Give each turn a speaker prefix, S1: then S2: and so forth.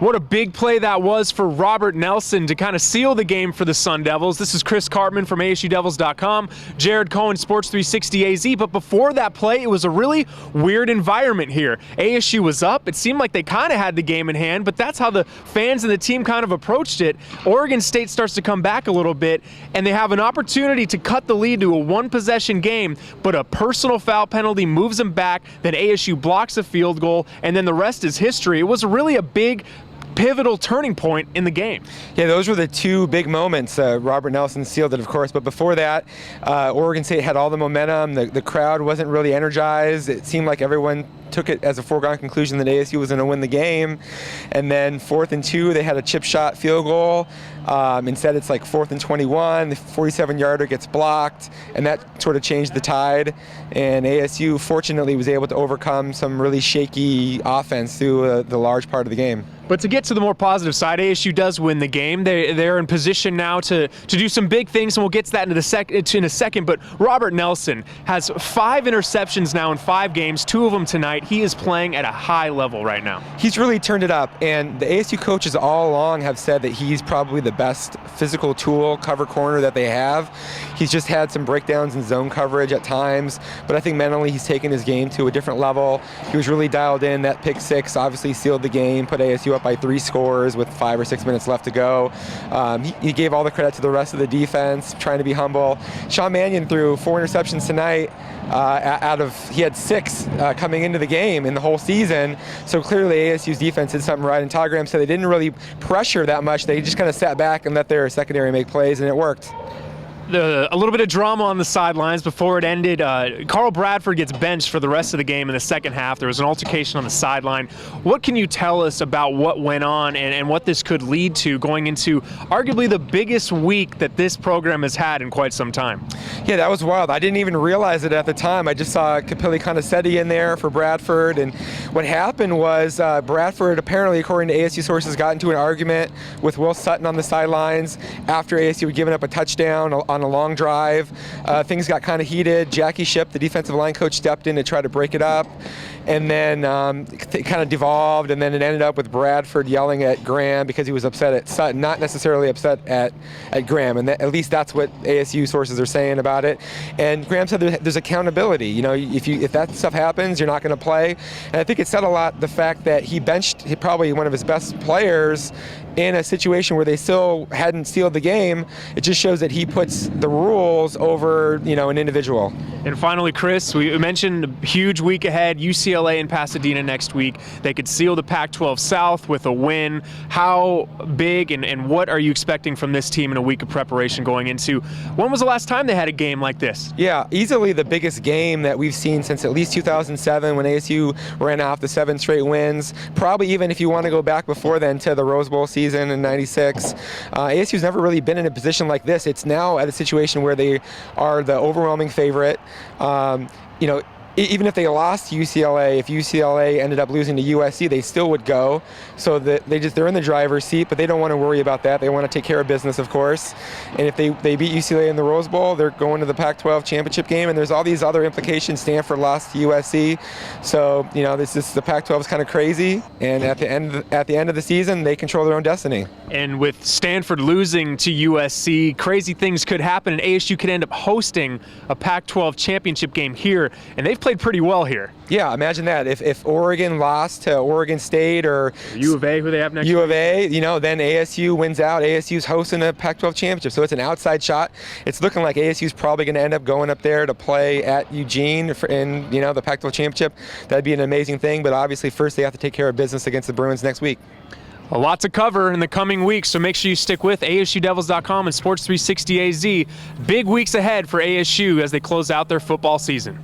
S1: What a big play that was for Robert Nelson to kind of seal the game for the Sun Devils. This is Chris Karpman from ASUDevils.com, Jared Cohen, Sports 360 AZ. But before that play, it was a really weird environment here. ASU was up. It seemed like they kind of had the game in hand, but that's how the fans and the team kind of approached it. Oregon State starts to come back a little bit, and they have an opportunity to cut the lead to a one-possession game, but a personal foul penalty moves them back. Then ASU blocks a field goal, and then the rest is history. It was really a big pivotal turning point in the game.
S2: Yeah, those were the two big moments. Robert Nelson sealed it, of course, but before that, Oregon State had all the momentum. The crowd wasn't really energized. It seemed like everyone took it as a foregone conclusion that ASU was going to win the game. And then 4th and 2, they had a chip shot field goal. Instead, it's like 4th and 21. The 47-yarder gets blocked, and that sort of changed the tide. And ASU, fortunately, was able to overcome some really shaky offense through the large part of the game.
S1: But to get to the more positive side, ASU does win the game. They're in position now to do some big things, and we'll get to that in a second. But Robert Nelson has 5 interceptions now in 5 games, 2 of them tonight. He is playing at a high level right now.
S2: He's really turned it up, and the ASU coaches all along have said that he's probably the best physical tool, cover corner that they have. He's just had some breakdowns in zone coverage at times, but I think mentally he's taken his game to a different level. He was really dialed in. That pick 6 obviously sealed the game, put ASU up by 3 scores with 5 or 6 minutes left to go. He gave all the credit to the rest of the defense, trying to be humble. Sean Mannion threw 4 interceptions tonight. He had 6 coming into the game in the whole season. So clearly ASU's defense did something right. And Todd Graham said they didn't really pressure that much. They just kind of sat back and let their secondary make plays, and it worked.
S1: A little bit of drama on the sidelines before it ended. Carl Bradford gets benched for the rest of the game in the second half. There was an altercation on the sideline. What can you tell us about what went on and what this could lead to going into arguably the biggest week that this program has had in quite some time?
S2: Yeah, that was wild. I didn't even realize it at the time. I just saw Kapili Conacetti in there for Bradford, and what happened was Bradford, apparently, according to ASU sources, got into an argument with Will Sutton on the sidelines after ASU had given up a touchdown on a long drive. Things got kind of heated. Jackie Shipp, the defensive line coach, stepped in to try to break it up. And then it kind of devolved, and then it ended up with Bradford yelling at Graham because he was upset at Sutton, not necessarily upset at Graham. And at least that's what ASU sources are saying about it. And Graham said there's accountability. You know, if that stuff happens, you're not going to play. And I think it said a lot, the fact that he benched probably one of his best players in a situation where they still hadn't sealed the game. It just shows that he puts the rules over, an individual.
S1: And finally, Chris, we mentioned a huge week ahead, UCLA and Pasadena next week. They could seal the Pac-12 South with a win. How big and what are you expecting from this team in a week of preparation going into? When was the last time they had a game like this?
S2: Yeah, easily the biggest game that we've seen since at least 2007 when ASU ran off the 7 straight wins. Probably even if you want to go back before then to the Rose Bowl season in '96. ASU's never really been in a position like this. It's now at a situation where they are the overwhelming favorite. Even if they lost to UCLA, if UCLA ended up losing to USC, they still would go. So they're in the driver's seat, but they don't want to worry about that. They want to take care of business, of course. And if they beat UCLA in the Rose Bowl, they're going to the Pac-12 championship game. And there's all these other implications. Stanford lost to USC, so the Pac-12 is kind of crazy. And at the end of the season, they control their own destiny.
S1: And with Stanford losing to USC, crazy things could happen, and ASU could end up hosting a Pac-12 championship game here. And they've played pretty well here.
S2: Yeah, imagine that. If Oregon lost to Oregon State or
S1: U of A, who they have next?
S2: U of A, then ASU wins out. ASU's hosting a Pac-12 championship, so it's an outside shot. It's looking like ASU's probably going to end up going up there to play at Eugene in the Pac-12 championship. That'd be an amazing thing, but obviously first they have to take care of business against the Bruins next week.
S1: A lot to cover in the coming weeks, so make sure you stick with ASUDevils.com and Sports 360 AZ. Big weeks ahead for ASU as they close out their football season.